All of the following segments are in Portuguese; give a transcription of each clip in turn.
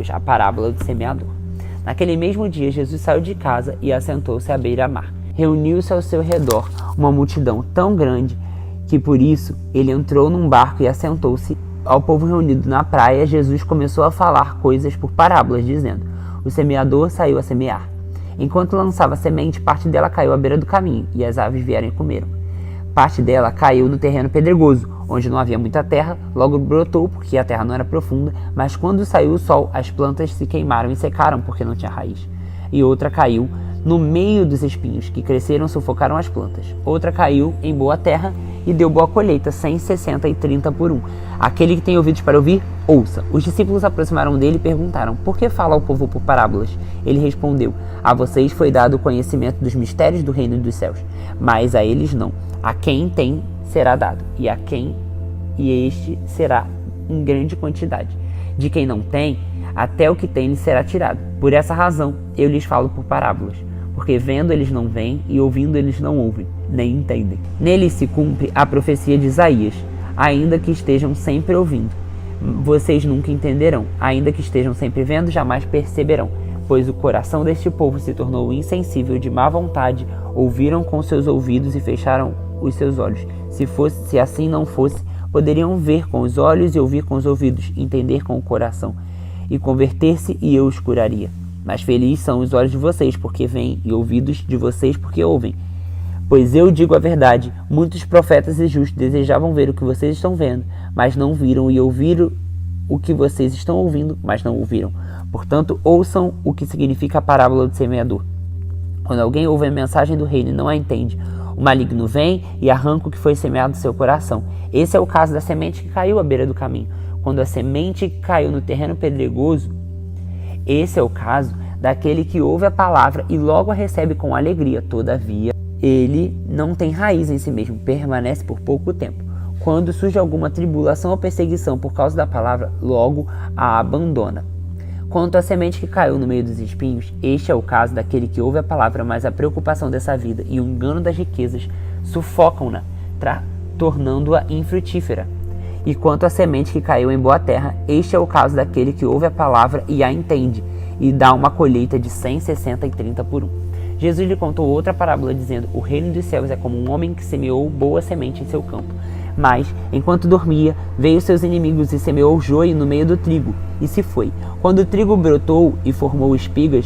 Mateus, a parábola do semeador. Naquele mesmo dia, Jesus saiu de casa e assentou-se à beira-mar. Reuniu-se ao seu redor uma multidão tão grande que, por isso, ele entrou num barco e assentou-se. Ao povo reunido na praia, Jesus começou a falar coisas por parábolas, dizendo: o semeador saiu a semear. Enquanto lançava a semente, parte dela caiu à beira do caminho, e as aves vieram e comeram. Parte dela caiu no terreno pedregoso, onde não havia muita terra, logo brotou, porque a terra não era profunda, mas quando saiu o sol, as plantas se queimaram e secaram, porque não tinha raiz. E outra caiu no meio dos espinhos, que cresceram e sufocaram as plantas. Outra caiu em boa terra e deu boa colheita, 100, 60 e 30 por um. Aquele que tem ouvidos para ouvir, ouça. Os discípulos aproximaram dele e perguntaram: por que fala ao povo por parábolas? Ele respondeu: a vocês foi dado o conhecimento dos mistérios do reino dos céus, mas a eles não. A quem tem será dado, e este será em grande quantidade. De quem não tem, até o que tem lhe será tirado. Por essa razão, eu lhes falo por parábolas, porque vendo eles não veem, e ouvindo eles não ouvem, nem entendem. Nele se cumpre a profecia de Isaías: ainda que estejam sempre ouvindo, vocês nunca entenderão, ainda que estejam sempre vendo, jamais perceberão, pois o coração deste povo se tornou insensível, de má vontade, ouviram com seus ouvidos e fecharam os seus olhos. Se assim não fosse, poderiam ver com os olhos e ouvir com os ouvidos, entender com o coração e converter-se, e eu os curaria. Mas felizes são os olhos de vocês, porque veem, e ouvidos de vocês, porque ouvem. Pois eu digo a verdade, muitos profetas e justos desejavam ver o que vocês estão vendo, mas não viram, e ouviram o que vocês estão ouvindo, mas não ouviram. Portanto, ouçam o que significa a parábola do semeador. Quando alguém ouve a mensagem do reino e não a entende, o maligno vem e arranca o que foi semeado do seu coração. Esse é o caso da semente que caiu à beira do caminho. Quando a semente caiu no terreno pedregoso, esse é o caso daquele que ouve a palavra e logo a recebe com alegria. Todavia, ele não tem raiz em si mesmo, permanece por pouco tempo. Quando surge alguma tribulação ou perseguição por causa da palavra, logo a abandona. Quanto à semente que caiu no meio dos espinhos, este é o caso daquele que ouve a palavra, mas a preocupação dessa vida e o engano das riquezas sufocam-na, tornando-a infrutífera. E quanto à semente que caiu em boa terra, este é o caso daquele que ouve a palavra e a entende, e dá uma colheita de 100, 60 e 30 por um. Jesus lhe contou outra parábola, dizendo: o reino dos céus é como um homem que semeou boa semente em seu campo. Mas, enquanto dormia, veio seus inimigos e semeou joio no meio do trigo, e se foi. Quando o trigo brotou e formou espigas,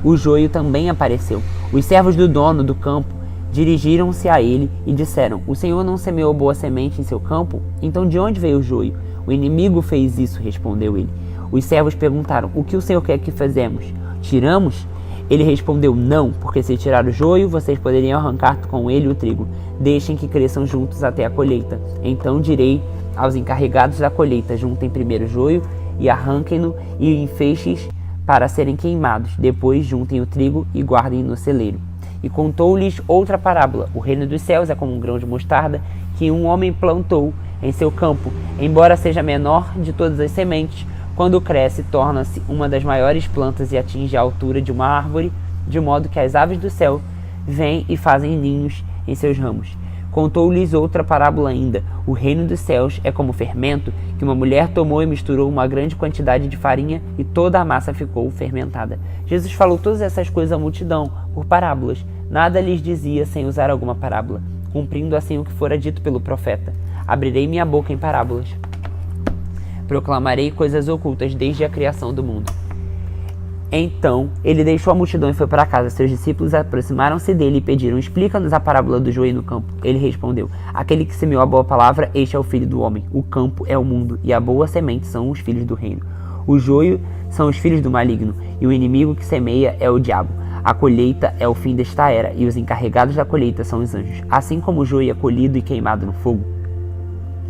o joio também apareceu. Os servos do dono do campo dirigiram-se a ele e disseram: o Senhor não semeou boa semente em seu campo? Então de onde veio o joio? O inimigo fez isso, respondeu ele. Os servos perguntaram: o que o Senhor quer que fazemos? Tiramos? Ele respondeu: não, porque se tirar o joio, vocês poderiam arrancar com ele o trigo. Deixem que cresçam juntos até a colheita. Então direi aos encarregados da colheita: juntem primeiro o joio e arranquem-no em feixes para serem queimados. Depois juntem o trigo e guardem no celeiro. E contou-lhes outra parábola: o reino dos céus é como um grão de mostarda que um homem plantou em seu campo. Embora seja a menor de todas as sementes, quando cresce, torna-se uma das maiores plantas e atinge a altura de uma árvore, de modo que as aves do céu vêm e fazem ninhos em seus ramos. Contou-lhes outra parábola ainda: o reino dos céus é como fermento que uma mulher tomou e misturou uma grande quantidade de farinha, e toda a massa ficou fermentada. Jesus falou todas essas coisas à multidão por parábolas. Nada lhes dizia sem usar alguma parábola, cumprindo assim o que fora dito pelo profeta: abrirei minha boca em parábolas, proclamarei coisas ocultas desde a criação do mundo. Então ele deixou a multidão e foi para casa. Seus discípulos aproximaram-se dele e pediram: explica-nos a parábola do joio no campo. Ele respondeu: aquele que semeou a boa palavra, este é o filho do homem. O campo é o mundo, e a boa semente são os filhos do reino. O joio são os filhos do maligno, e o inimigo que semeia é o diabo. A colheita é o fim desta era, e os encarregados da colheita são os anjos. Assim como o joio é colhido e queimado no fogo,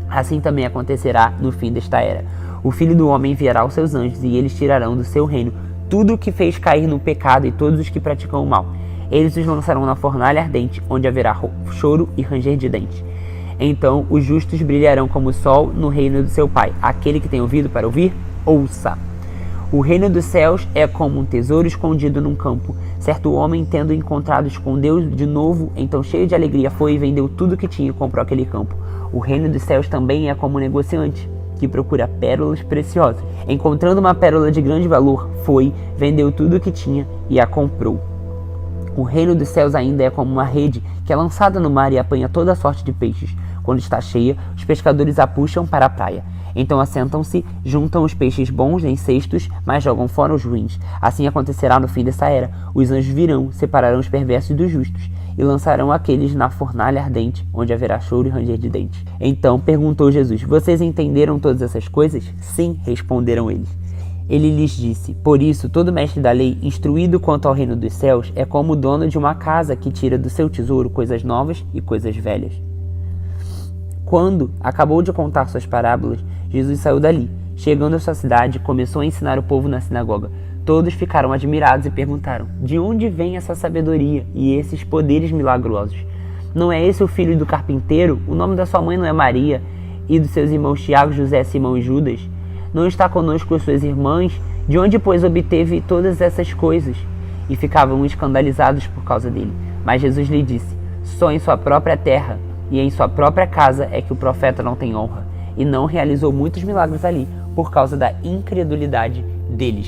assim também acontecerá no fim desta era. O Filho do Homem enviará os seus anjos, e eles tirarão do seu reino tudo o que fez cair no pecado e todos os que praticam o mal. Eles os lançarão na fornalha ardente, onde haverá choro e ranger de dentes. Então os justos brilharão como o sol no reino do seu Pai. Aquele que tem ouvido para ouvir, ouça. O reino dos céus é como um tesouro escondido num campo. Certo homem, tendo encontrado, escondeu de novo, então cheio de alegria foi e vendeu tudo que tinha e comprou aquele campo. O reino dos céus também é como um negociante que procura pérolas preciosas. Encontrando uma pérola de grande valor, foi, vendeu tudo o que tinha e a comprou. O reino dos céus ainda é como uma rede que é lançada no mar e apanha toda sorte de peixes. Quando está cheia, os pescadores a puxam para a praia. Então assentam-se, juntam os peixes bons em cestos, mas jogam fora os ruins. Assim acontecerá no fim dessa era. Os anjos virão, separarão os perversos dos justos, e lançarão aqueles na fornalha ardente, onde haverá choro e ranger de dentes. Então perguntou Jesus: vocês entenderam todas essas coisas? Sim, responderam eles. Ele lhes disse: por isso, todo mestre da lei, instruído quanto ao reino dos céus, é como o dono de uma casa que tira do seu tesouro coisas novas e coisas velhas. Quando acabou de contar suas parábolas, Jesus saiu dali. Chegando à sua cidade, começou a ensinar o povo na sinagoga. Todos ficaram admirados e perguntaram: de onde vem essa sabedoria e esses poderes milagrosos? Não é esse o filho do carpinteiro? O nome da sua mãe não é Maria? E dos seus irmãos Tiago, José, Simão e Judas? Não está conosco as suas irmãs? De onde, pois, obteve todas essas coisas? E ficavam escandalizados por causa dele. Mas Jesus lhe disse: só em sua própria terra e em sua própria casa é que o profeta não tem honra. E não realizou muitos milagres ali por causa da incredulidade deles.